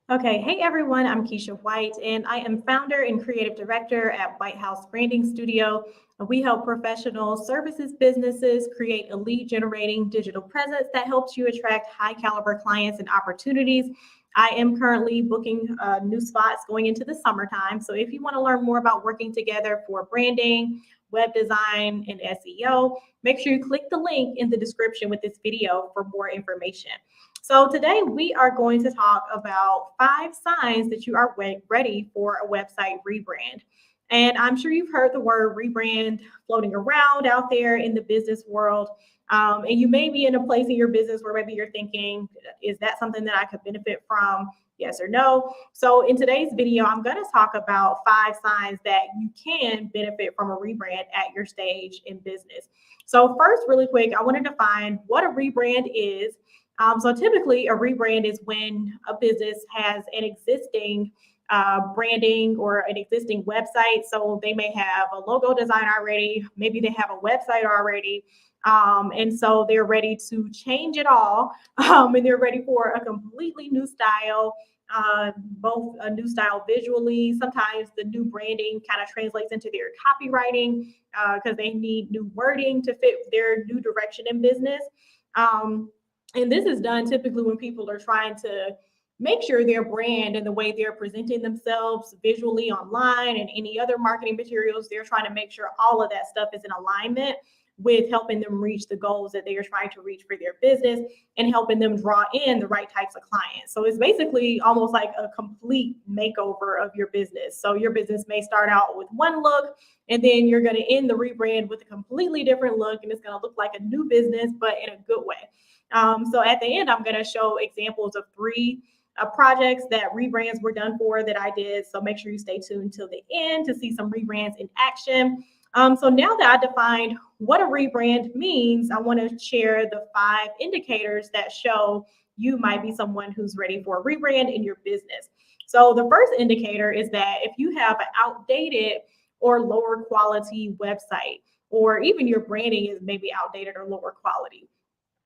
Okay, hey everyone, I'm Keisha White, and I am founder and creative director at White House Branding Studio. We help professional services businesses create a lead generating digital presence that helps you attract high caliber clients and opportunities. I am currently booking new spots going into the summertime. So if you want to learn more about working together for branding, web design, and SEO, make sure you click the link in the description with this video for more information. So today we are going to talk about 5 signs that you are ready for a website rebrand. And I'm sure you've heard the word rebrand floating around out there in the business world. And you may be in a place in your business where maybe you're thinking, is that something that I could benefit from? Yes or no. So in today's video, I'm going to talk about 5 signs that you can benefit from a rebrand at your stage in business. So first, really quick, I want to define what a rebrand is. So typically, a rebrand is when a business has an existing branding or an existing website. So they may have a logo design already, maybe they have a website already. And so they're ready to change it all, and they're ready for a completely new style, both a new style visually. Sometimes the new branding kind of translates into their copywriting because they need new wording to fit their new direction in business. Um, and this is done typically when people are trying to make sure their brand and the way they're presenting themselves visually online and any other marketing materials, they're trying to make sure all of that stuff is in alignment with helping them reach the goals that they are trying to reach for their business and helping them draw in the right types of clients. So it's basically almost like a complete makeover of your business. So your business may start out with one look, and then you're going to end the rebrand with a completely different look, and it's going to look like a new business, but in a good way. So at the end, I'm going to show examples of 3 projects that rebrands were done for that I did. So make sure you stay tuned till the end to see some rebrands in action. So now that I defined what a rebrand means, I want to share the 5 indicators that show you might be someone who's ready for a rebrand in your business. So the first indicator is that if you have an outdated or lower quality website, or even your branding is maybe outdated or lower quality.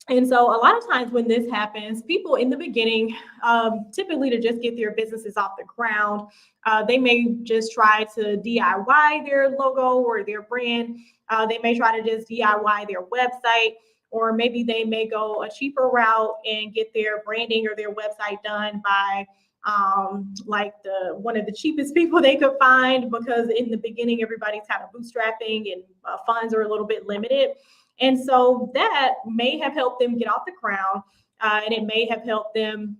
And so a lot of times when this happens, people in the beginning, typically to just get their businesses off the ground, they may just try to DIY their logo or their brand. They may try to just DIY their website, or maybe they may go a cheaper route and get their branding or their website done by like one of the cheapest people they could find, because in the beginning everybody's kind of bootstrapping and funds are a little bit limited. And so that may have helped them get off the ground, and it may have helped them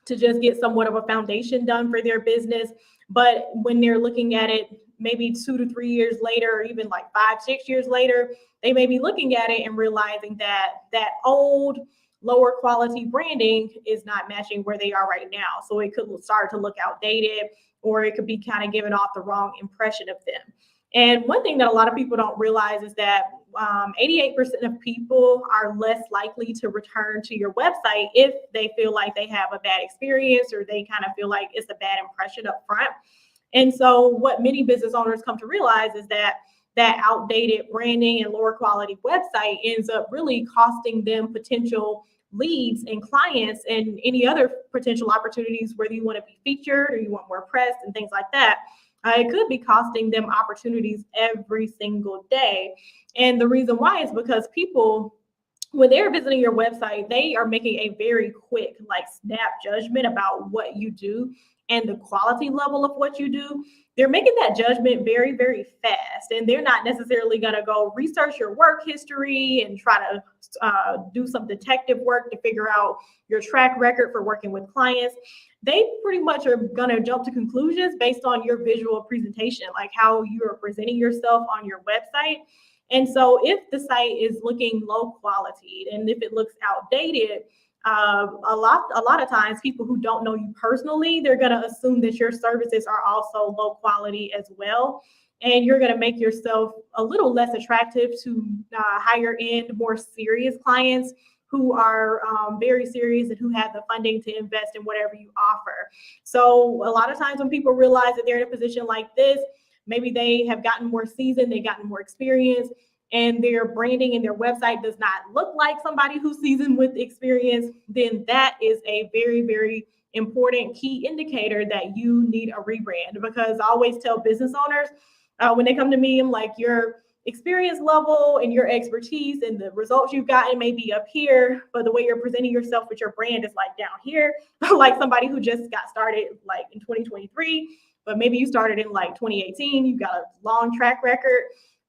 to just get somewhat of a foundation done for their business. But when they're looking at it, maybe 2 to 3 years later, or even like 5, 6 years later, they may be looking at it and realizing that that old, lower quality branding is not matching where they are right now. So it could start to look outdated, or it could be kind of giving off the wrong impression of them. And one thing that a lot of people don't realize is that 88% of people are less likely to return to your website if they feel like they have a bad experience, or they kind of feel like it's a bad impression up front. And so what many business owners come to realize is that that outdated branding and lower quality website ends up really costing them potential leads and clients and any other potential opportunities, whether you want to be featured or you want more press and things like that. It could be costing them opportunities every single day. And the reason why is because people, when they're visiting your website, they are making a very quick, like snap judgment about what you do and the quality level of what you do. They're making that judgment very, very fast. And they're not necessarily going to go research your work history and try to do some detective work to figure out your track record for working with clients. They pretty much are going to jump to conclusions based on your visual presentation, like how you are presenting yourself on your website. And so if the site is looking low quality and if it looks outdated, a lot of times people who don't know you personally, they're going to assume that your services are also low quality as well. And you're going to make yourself a little less attractive to higher end, more serious clients who are very serious and who have the funding to invest in whatever you offer. So a lot of times when people realize that they're in a position like this, maybe they have gotten more seasoned, they've gotten more experience, and their branding and their website does not look like somebody who's seasoned with experience, then that is a very, very important key indicator that you need a rebrand. Because I always tell business owners when they come to me, I'm like, your experience level and your expertise and the results you've gotten may be up here, but the way you're presenting yourself with your brand is like down here. Like somebody who just got started like in 2023, but maybe you started in like 2018, you've got a long track record.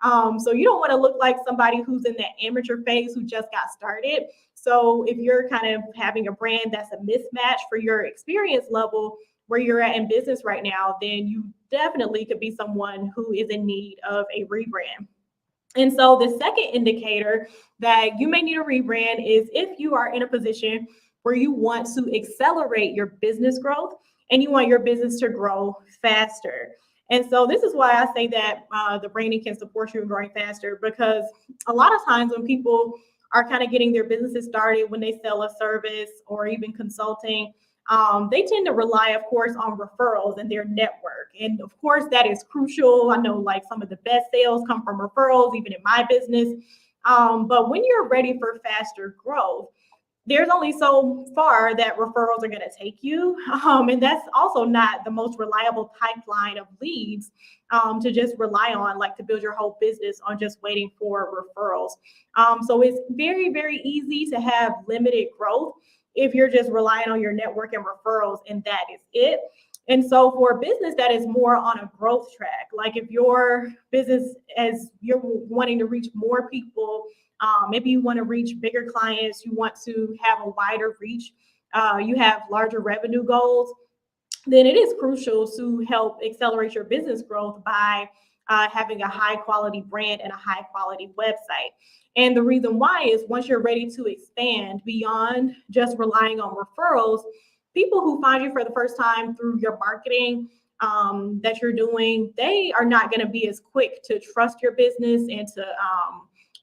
So you don't want to look like somebody who's in that amateur phase who just got started. So if you're kind of having a brand that's a mismatch for your experience level where you're at in business right now, then you definitely could be someone who is in need of a rebrand. And so the second indicator that you may need a rebrand is if you are in a position where you want to accelerate your business growth and you want your business to grow faster. And so this is why I say that the branding can support you in growing faster, because a lot of times when people are kind of getting their businesses started, when they sell a service or even consulting, they tend to rely, of course, on referrals and their network. And of course, that is crucial. I know like some of the best sales come from referrals, even in my business. But when you're ready for faster growth, there's only so far that referrals are going to take you. And that's also not the most reliable pipeline of leads to just rely on, like to build your whole business on just waiting for referrals. So it's very, very easy to have limited growth if you're just relying on your network and referrals, and that is it. And so for a business that is more on a growth track, like if your business, as you're wanting to reach more people, maybe you want to reach bigger clients, you want to have a wider reach, you have larger revenue goals, then it is crucial to help accelerate your business growth by having a high quality brand and a high quality website. And the reason why is once you're ready to expand beyond just relying on referrals, people who find you for the first time through your marketing that you're doing, they are not going to be as quick to trust your business and to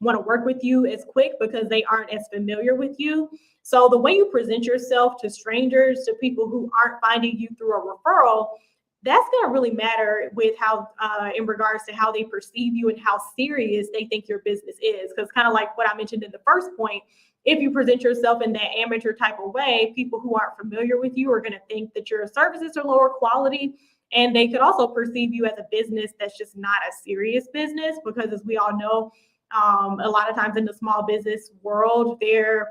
want to work with you as quick because they aren't as familiar with you. So the way you present yourself to strangers, to people who aren't finding you through a referral, that's going to really matter with how, in regards to how they perceive you and how serious they think your business is. Because kind of like what I mentioned in the first point, if you present yourself in that amateur type of way, people who aren't familiar with you are going to think that your services are lower quality. And they could also perceive you as a business that's just not a serious business, because as we all know, a lot of times in the small business world, there's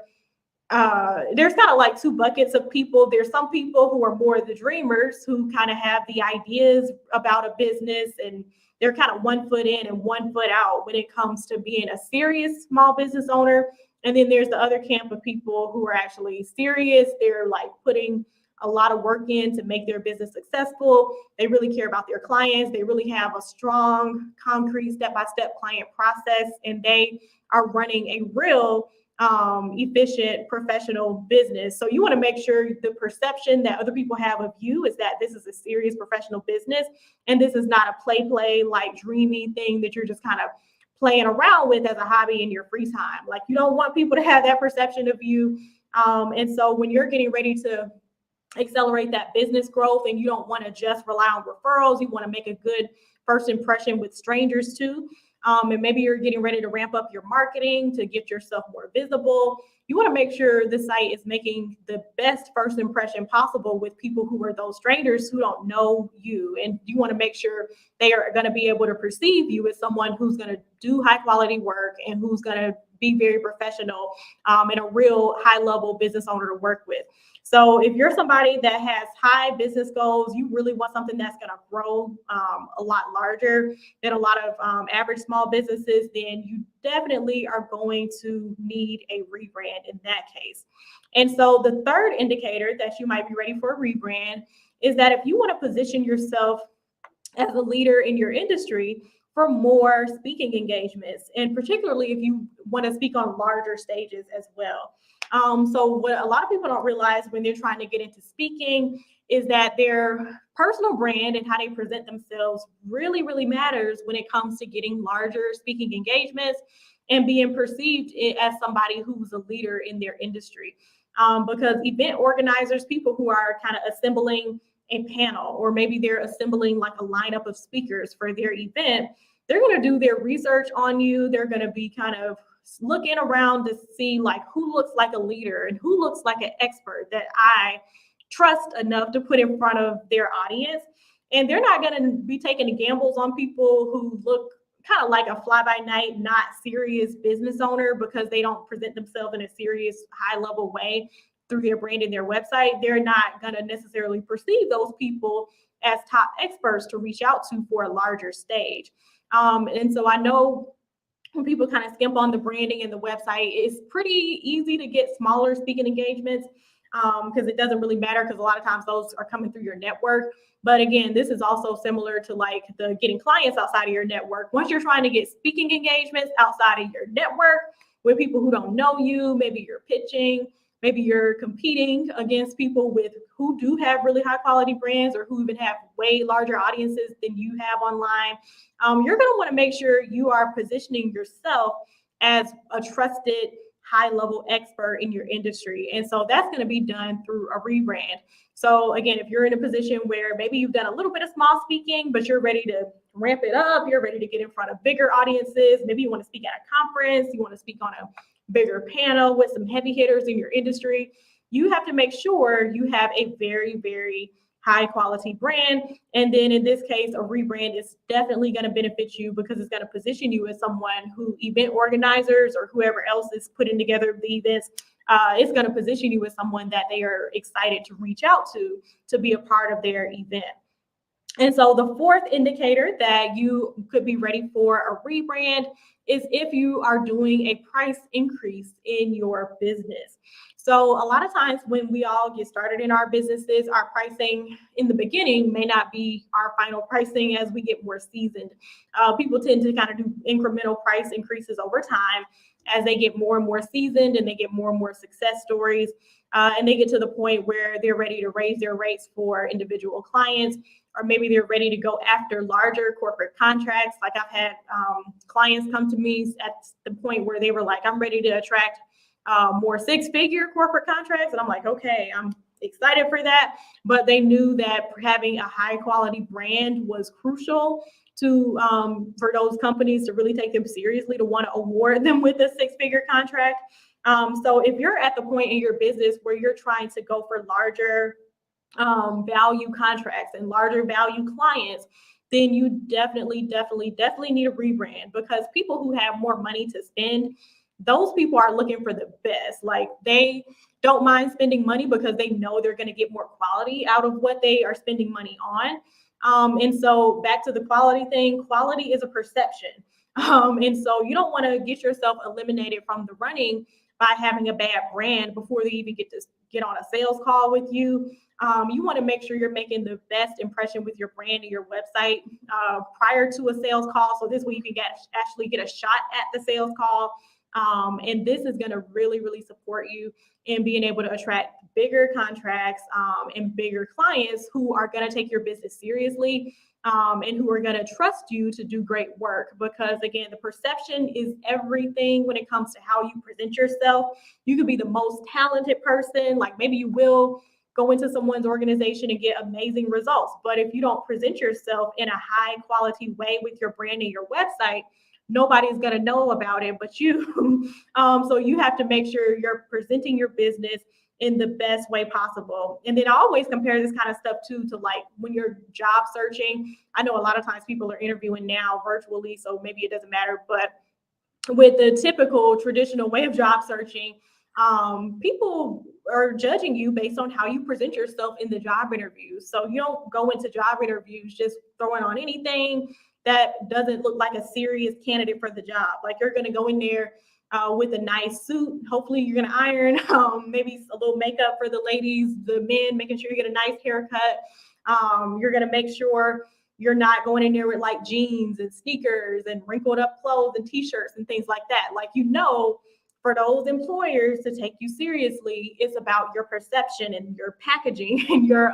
kind of like two buckets of people. There's some people who are more the dreamers, who kind of have the ideas about a business and they're kind of 1 foot in and 1 foot out when it comes to being a serious small business owner. And then there's the other camp of people who are actually serious. They're like putting a lot of work in to make their business successful. They really care about their clients. They really have a strong, concrete, step-by-step client process, and they are running a real efficient, professional business. So you want to make sure the perception that other people have of you is that this is a serious professional business, and this is not a play, like dreamy thing that you're just kind of playing around with as a hobby in your free time. Like you don't want people to have that perception of you. And so when you're getting ready to accelerate that business growth and you don't want to just rely on referrals, you want to make a good first impression with strangers too. And maybe you're getting ready to ramp up your marketing to get yourself more visible. You want to make sure the site is making the best first impression possible with people who are those strangers who don't know you. And you want to make sure they are going to be able to perceive you as someone who's going to do high quality work and who's going to be very professional and a real high level business owner to work with. So if you're somebody that has high business goals, you really want something that's going to grow a lot larger than a lot of average small businesses, then you definitely are going to need a rebrand in that case. And so the third indicator that you might be ready for a rebrand is that if you want to position yourself as a leader in your industry for more speaking engagements, and particularly if you want to speak on larger stages as well. So what a lot of people don't realize when they're trying to get into speaking is that their personal brand and how they present themselves really, really matters when it comes to getting larger speaking engagements and being perceived as somebody who's a leader in their industry. Because event organizers, people who are kind of assembling a panel, or maybe they're assembling like a lineup of speakers for their event, they're going to do their research on you. They're going to be kind of looking around to see like who looks like a leader and who looks like an expert that I trust enough to put in front of their audience. And they're not going to be taking gambles on people who look kind of like a fly by night, not serious business owner because they don't present themselves in a serious, high level way through their brand and their website. They're not going to necessarily perceive those people as top experts to reach out to for a larger stage. And so I know when people kind of skimp on the branding and the website, it's pretty easy to get smaller speaking engagements because it doesn't really matter because a lot of times those are coming through your network. But again, this is also similar to like the getting clients outside of your network. Once you're trying to get speaking engagements outside of your network with people who don't know you, maybe you're pitching, maybe you're competing against people with who do have really high quality brands or who even have way larger audiences than you have online. You're going to want to make sure you are positioning yourself as a trusted high level expert in your industry. And so that's going to be done through a rebrand. So again, if you're in a position where maybe you've done a little bit of small speaking, but you're ready to ramp it up, you're ready to get in front of bigger audiences, maybe you want to speak at a conference, you want to speak on a bigger panel with some heavy hitters in your industry, you have to make sure you have a very, very high quality brand. And then in this case, a rebrand is definitely going to benefit you because it's going to position you as someone who event organizers or whoever else is putting together the events, it's going to position you as someone that they are excited to reach out to be a part of their event. And so the fourth indicator that you could be ready for a rebrand is if you are doing a price increase in your business. So a lot of times when we all get started in our businesses, our pricing in the beginning may not be our final pricing as we get more seasoned. People tend to kind of do incremental price increases over time as they get more and more seasoned and they get more and more success stories. And they get to the point where they're ready to raise their rates for individual clients, or maybe they're ready to go after larger corporate contracts. Like I've had clients come to me at the point where they were like, I'm ready to attract more six-figure corporate contracts. And I'm like, okay, I'm excited for that. But they knew that having a high quality brand was crucial to for those companies to really take them seriously, to want to award them with a six-figure contract. So if you're at the point in your business where you're trying to go for larger value contracts and larger value clients, then you definitely need a rebrand, because people who have more money to spend, those people are looking for the best. Like they don't mind spending money because they know they're going to get more quality out of what they are spending money on. And so back to the quality thing, quality is a perception. And so you don't want to get yourself eliminated from the running by having a bad brand before they even get on a sales call with you. You want to make sure you're making the best impression with your brand and your website prior to a sales call. So this way you can actually get a shot at the sales call. And this is going to really support you in being able to attract bigger contracts and bigger clients who are going to take your business seriously and who are going to trust you to do great work. Because again, the perception is everything when it comes to how you present yourself. You could be the most talented person, like maybe you will go into someone's organization and get amazing results. But if you don't present yourself in a high quality way with your brand and your website, nobody's going to know about it but you. So you have to make sure you're presenting your business in the best way possible. And then I always compare this kind of stuff too to like when you're job searching. I know a lot of times people are interviewing now virtually, so maybe it doesn't matter. But with the typical traditional way of job searching, people are judging you based on how you present yourself in the job interviews. So you don't go into job interviews just throwing on anything that doesn't look like a serious candidate for the job. Like you're going to go in there with a nice suit. Hopefully you're going to iron, maybe a little makeup for the ladies, the men, making sure you get a nice haircut. You're going to make sure you're not going in there with like jeans and sneakers and wrinkled up clothes and t-shirts and things like that. Like, for those employers to take you seriously, it's about your perception and your packaging and your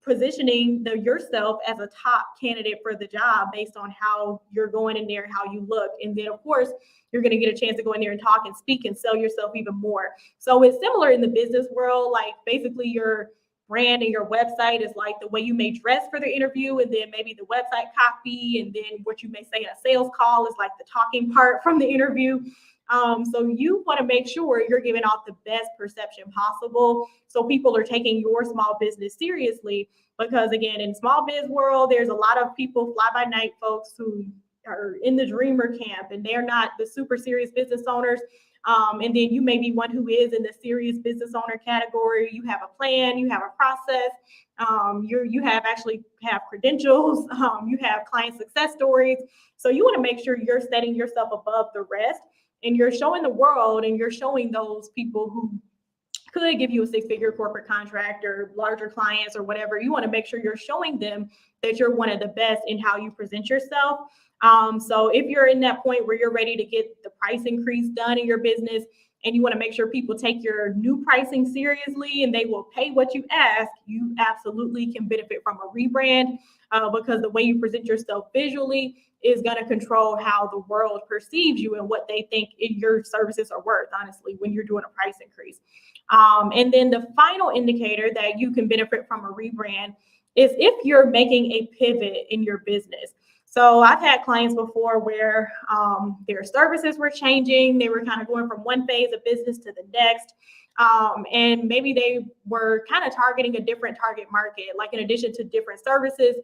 positioning yourself as a top candidate for the job based on how you're going in there, how you look. And then of course, you're going to get a chance to go in there and talk and speak and sell yourself even more. So it's similar in the business world. Like basically you're brand and your website is like the way you may dress for the interview, and then maybe the website copy, and then what you may say in a sales call is like the talking part from the interview. So you want to make sure you're giving off the best perception possible, so people are taking your small business seriously. Because again, in small biz world, there's a lot of people, fly by night folks, who are in the dreamer camp, and they're not the super serious business owners. And then you may be one who is in the serious business owner category. You have a plan, you have a process, you have credentials, you have client success stories. So you want to make sure you're setting yourself above the rest, and you're showing the world, and you're showing those people who could give you a six-figure corporate contract or larger clients or whatever. You want to make sure you're showing them that you're one of the best in how you present yourself. So if you're in that point where you're ready to get the price increase done in your business, and you want to make sure people take your new pricing seriously and they will pay what you ask, you absolutely can benefit from a rebrand, because the way you present yourself visually is going to control how the world perceives you and what they think your services are worth, honestly, when you're doing a price increase. And then the final indicator that you can benefit from a rebrand is if you're making a pivot in your business. So I've had clients before where their services were changing. They were kind of going from one phase of business to the next. And maybe they were kind of targeting a different target market, like in addition to different services,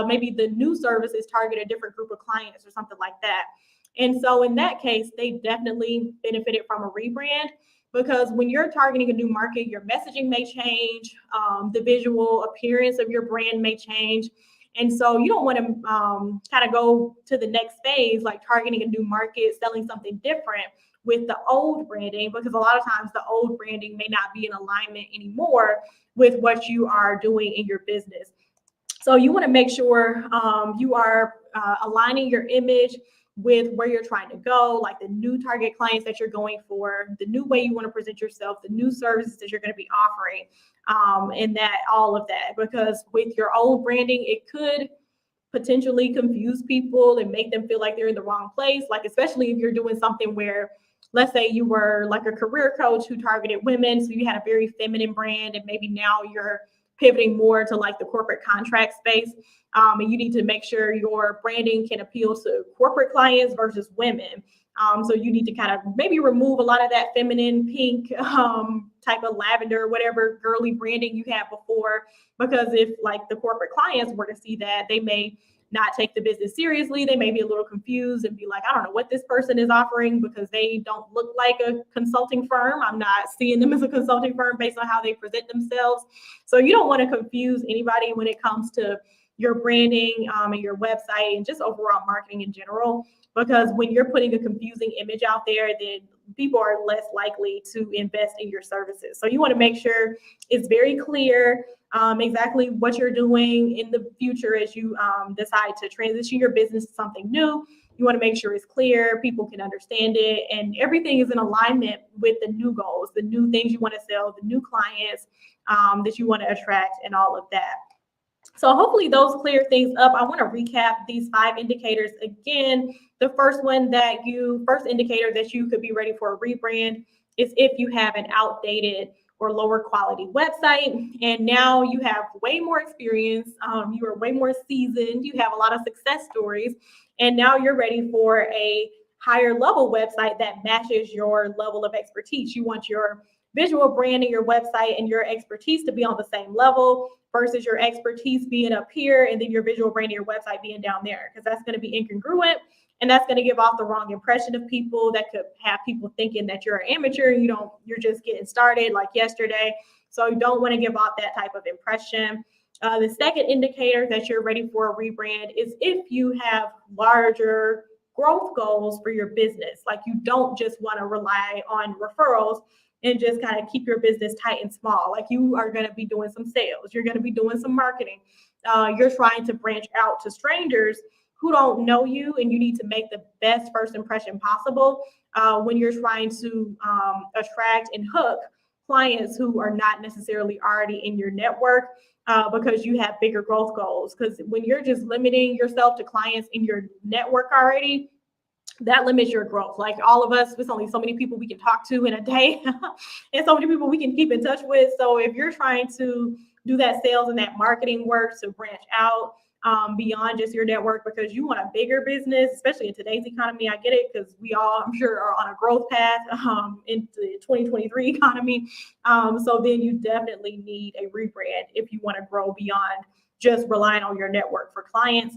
maybe the new services target a different group of clients or something like that. And so in that case, they definitely benefited from a rebrand, because when you're targeting a new market, your messaging may change, the visual appearance of your brand may change. And so you don't want to kind of go to the next phase, like targeting a new market, selling something different with the old branding, because a lot of times the old branding may not be in alignment anymore with what you are doing in your business. So you want to make sure you are aligning your image with where you're trying to go, like the new target clients that you're going for, the new way you want to present yourself, the new services that you're going to be offering, and that all of that. Because with your old branding, it could potentially confuse people and make them feel like they're in the wrong place. Like, especially if you're doing something where, let's say you were like a career coach who targeted women, so you had a very feminine brand, and maybe now you're pivoting more to like the corporate contract space. And you need to make sure your branding can appeal to corporate clients versus women. So you need to kind of maybe remove a lot of that feminine pink type of lavender, whatever girly branding you had before, because if like the corporate clients were to see that, they may not take the business seriously. They may be a little confused and be like, I don't know what this person is offering, because they don't look like a consulting firm. I'm not seeing them as a consulting firm based on how they present themselves. So you don't want to confuse anybody when it comes to your branding and your website and just overall marketing in general, because when you're putting a confusing image out there, then people are less likely to invest in your services. So you want to make sure it's very clear exactly what you're doing in the future as you decide to transition your business to something new. You want to make sure it's clear, people can understand it, and everything is in alignment with the new goals, the new things you want to sell, the new clients that you want to attract, and all of that. So hopefully those clear things up. I want to recap these 5 indicators again. The first indicator that you could be ready for a rebrand is if you have an outdated or lower quality website, and now you have way more experience, you are way more seasoned, you have a lot of success stories, and now you're ready for a higher level website that matches your level of expertise. You want your visual brand and your website and your expertise to be on the same level versus your expertise being up here and then your visual brand and your website being down there, because that's going to be incongruent. And that's going to give off the wrong impression of people. That could have people thinking that you're an amateur, you're just getting started like yesterday. So you don't want to give off that type of impression. The second indicator that you're ready for a rebrand is if you have larger growth goals for your business. Like, you don't just want to rely on referrals and just kind of keep your business tight and small. Like, you are going to be doing some sales. You're going to be doing some marketing. You're trying to branch out to strangers who don't know you, and you need to make the best first impression possible when you're trying to attract and hook clients who are not necessarily already in your network, because you have bigger growth goals. Because when you're just limiting yourself to clients in your network already, that limits your growth. Like, all of us, there's only so many people we can talk to in a day and so many people we can keep in touch with. So if you're trying to do that sales and that marketing work to branch out beyond just your network, because you want a bigger business, especially in today's economy. I get it, because we all, I'm sure, are on a growth path into the 2023 economy. So then you definitely need a rebrand if you want to grow beyond just relying on your network for clients.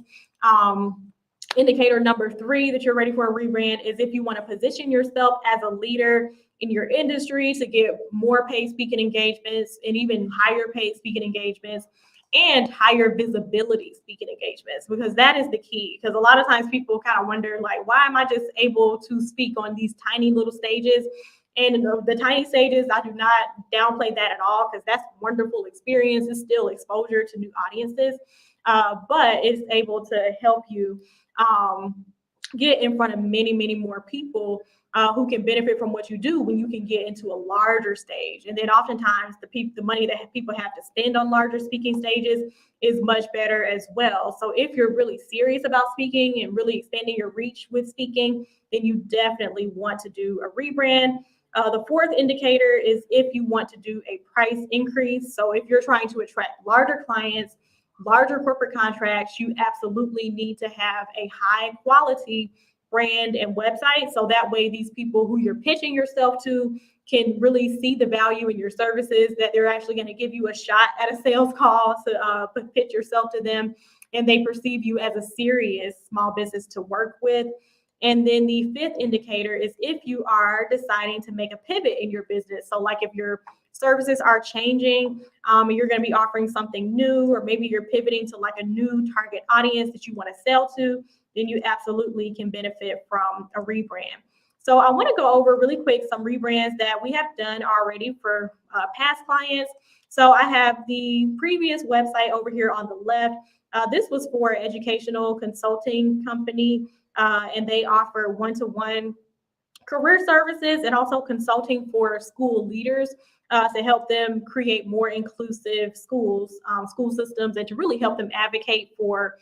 Indicator number 3 that you're ready for a rebrand is if you want to position yourself as a leader in your industry to get more paid speaking engagements and even higher paid speaking engagements and higher visibility speaking engagements, because that is the key. Because a lot of times people kind of wonder, like, why am I just able to speak on these tiny little stages? And the tiny stages, I do not downplay that at all, because that's wonderful experience. It's still exposure to new audiences, but it's able to help you get in front of many, many more people who can benefit from what you do when you can get into a larger stage. And then oftentimes the money that people have to spend on larger speaking stages is much better as well. So if you're really serious about speaking and really expanding your reach with speaking, then you definitely want to do a rebrand. The 4th indicator is if you want to do a price increase. So if you're trying to attract larger clients, larger corporate contracts, you absolutely need to have a high quality brand and website. So that way, these people who you're pitching yourself to can really see the value in your services, that they're actually going to give you a shot at a sales call to pitch yourself to them, and they perceive you as a serious small business to work with. And then the 5th indicator is if you are deciding to make a pivot in your business. So like if your services are changing, and you're going to be offering something new, or maybe you're pivoting to like a new target audience that you want to sell to, then you absolutely can benefit from a rebrand. So I want to go over really quick some rebrands that we have done already for past clients. So I have the previous website over here on the left. This was for an educational consulting company, and they offer one-to-one career services and also consulting for school leaders to help them create more inclusive schools, school systems, and to really help them advocate for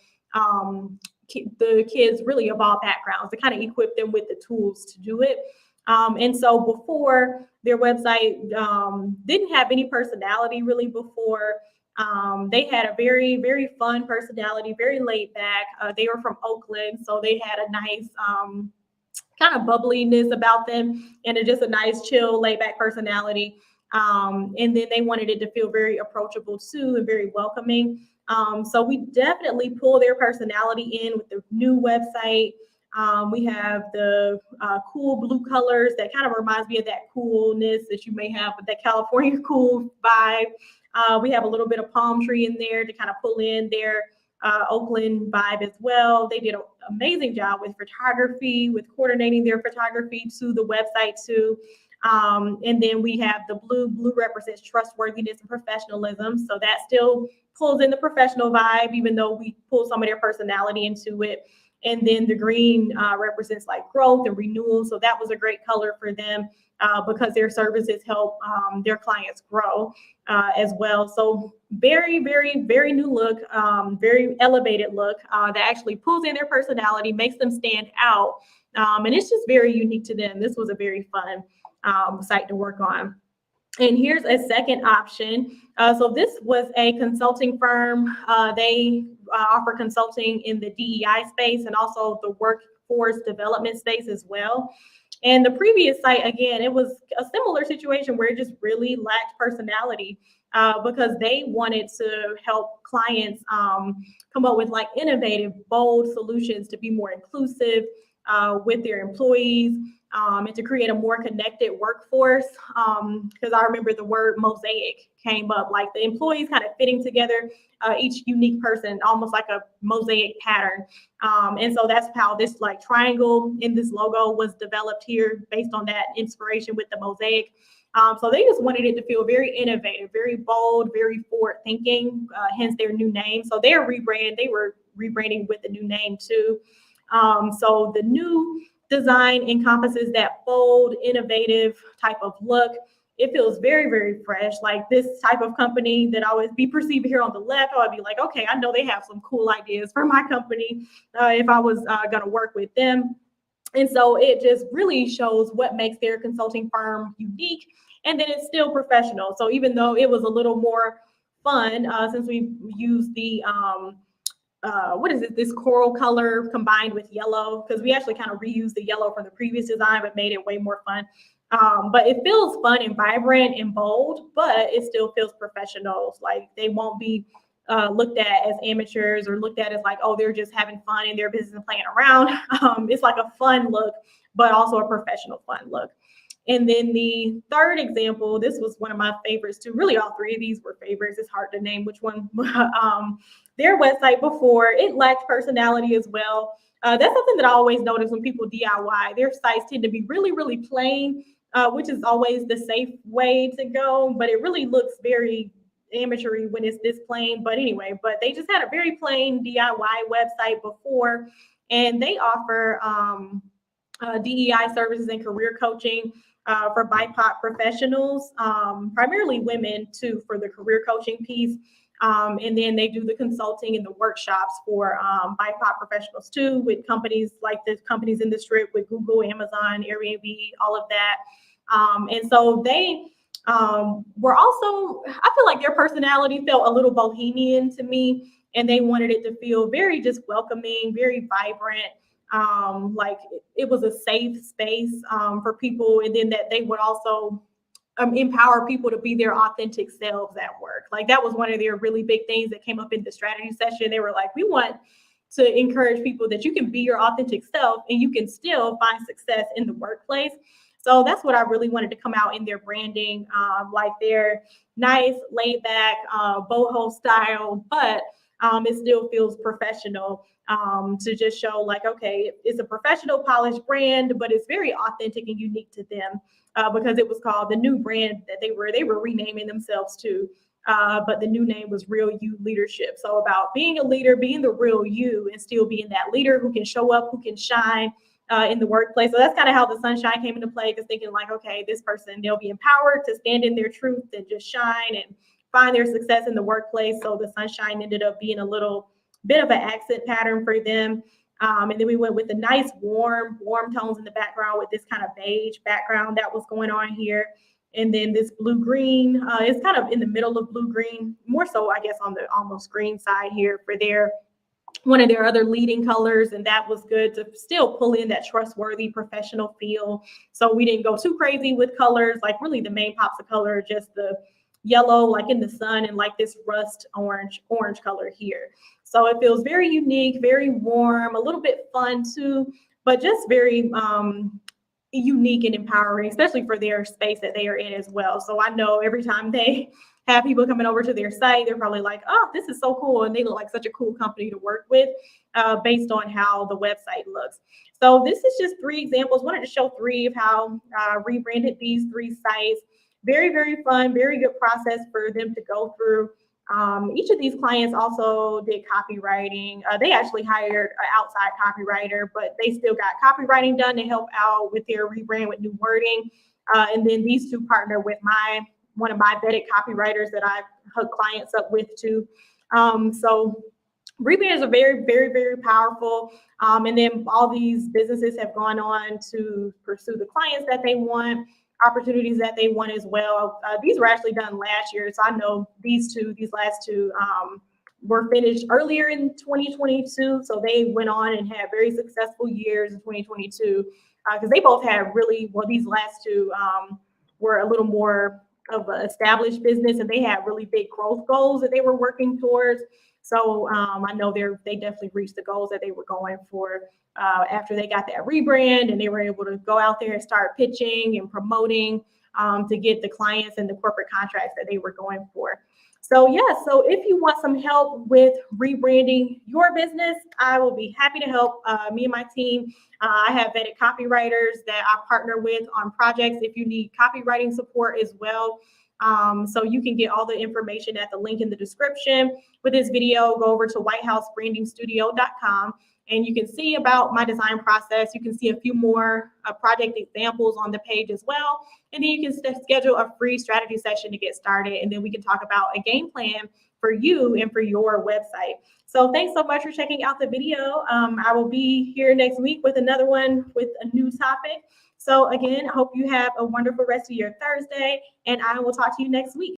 the kids really of all backgrounds, to kind of equip them with the tools to do it. And so before, their website didn't have any personality really before. They had a very, very fun personality, very laid back. They were from Oakland, so they had a nice kind of bubbliness about them, and just a nice, chill, laid back personality. And then they wanted it to feel very approachable too, and very welcoming. So we definitely pull their personality in with the new website. We have the cool blue colors that kind of reminds me of that coolness that you may have with that California cool vibe. We have a little bit of palm tree in there to kind of pull in their Oakland vibe as well. They did an amazing job with photography, with coordinating their photography to the website too. And then we have the blue. Blue represents trustworthiness and professionalism. So that still pulls in the professional vibe, even though we pull some of their personality into it. And then the green represents like growth and renewal. So that was a great color for them because their services help their clients grow as well. So very, very, very new look, very elevated look that actually pulls in their personality, makes them stand out. And it's just very unique to them. This was a very fun site to work on. And here's a second option. So this was a consulting firm. They offer consulting in the DEI space and also the workforce development space as well. And the previous site, again, it was a similar situation where it just really lacked personality because they wanted to help clients come up with like innovative, bold solutions to be more inclusive with their employees. And to create a more connected workforce, because I remember the word mosaic came up, like the employees kind of fitting together, each unique person, almost like a mosaic pattern. And so that's how this like triangle in this logo was developed here based on that inspiration with the mosaic. So they just wanted it to feel very innovative, very bold, very forward thinking, hence their new name. So they were rebranding with the new name too. So the new design encompasses that bold, innovative type of look. It feels very, very fresh. Like this type of company that I always be perceived here on the left, I would be like, okay, I know they have some cool ideas for my company if I was going to work with them. And so it just really shows what makes their consulting firm unique. And then it's still professional. So even though it was a little more fun since we use the what is it, this coral color combined with yellow, because we actually kind of reused the yellow from the previous design but made it way more fun. But it feels fun and vibrant and bold, but it still feels professional. Like they won't be looked at as amateurs or looked at as like, oh, they're just having fun in their business and playing around. It's like a fun look, but also a professional fun look. And then the third example, this was one of my favorites too. Really, all three of these were favorites. It's hard to name which one. Their website before, it lacked personality as well. That's something that I always notice when people DIY. Their sites tend to be really, really plain, which is always the safe way to go. But it really looks very amateury when it's this plain. But anyway, but they just had a very plain DIY website before, and they offer DEI services and career coaching for BIPOC professionals, primarily women too, for the career coaching piece. And then they do the consulting and the workshops for BIPOC professionals too, with companies like the companies in the strip with Google, Amazon, Airbnb, all of that. And so they were also, I feel like their personality felt a little bohemian to me, and they wanted it to feel very just welcoming, very vibrant. Like it was a safe space for people, and then that they would also empower people to be their authentic selves at work. Like that was one of their really big things that came up in the strategy session. They were like, we want to encourage people that you can be your authentic self and you can still find success in the workplace. So that's what I really wanted to come out in their branding, like their nice, laid back, boho style, but it still feels professional, to just show like, okay, it's a professional, polished brand, but it's very authentic and unique to them, because it was called the new brand that they were renaming themselves to. But the new name was Real You Leadership. So about being a leader, being the real you, and still being that leader who can show up, who can shine in the workplace. So that's kind of how the sunshine came into play, because thinking like, okay, this person, they'll be empowered to stand in their truth and just shine and find their success in the workplace. So the sunshine ended up being a little bit of an accent pattern for them. And then we went with the nice warm tones in the background with this kind of beige background that was going on here. And then this blue green is kind of in the middle of blue green, more so, I guess, on the almost green side here for one of their other leading colors. And that was good to still pull in that trustworthy professional feel. So we didn't go too crazy with colors, like really the main pops of color, just the yellow, like in the sun, and like this rust orange color here. So it feels very unique, very warm, a little bit fun too, but just very unique and empowering, especially for their space that they are in as well. So I know every time they have people coming over to their site, they're probably like, oh, this is so cool. And they look like such a cool company to work with, based on how the website looks. So this is just 3 examples. Wanted to show 3 of how rebranded these 3 sites. Very, very fun, very good process for them to go through. Each of these clients also did copywriting. They actually hired an outside copywriter, but they still got copywriting done to help out with their rebrand with new wording. And then these 2 partner with one of my vetted copywriters that I hook clients up with too. So rebrands are very, very, very powerful. And then all these businesses have gone on to pursue the clients that they want, opportunities that they want as well. These were actually done last year. So I know these last two were finished earlier in 2022. So they went on and had very successful years in 2022, because they both had these last 2 were a little more of an established business, and they had really big growth goals that they were working towards. So I know they definitely reached the goals that they were going for after they got that rebrand, and they were able to go out there and start pitching and promoting to get the clients and the corporate contracts that they were going for. So so if you want some help with rebranding your business, I will be happy to help. Me and my team, I have vetted copywriters that I partner with on projects if you need copywriting support as well. So you can get all the information at the link in the description with this video. Go over to whitehousebrandingsstudio.com and you can see about my design process. You can see a few more project examples on the page as well. And then you can schedule a free strategy session to get started. And then we can talk about a game plan for you and for your website. So thanks so much for checking out the video. I will be here next week with another one with a new topic. So again, I hope you have a wonderful rest of your Thursday, and I will talk to you next week.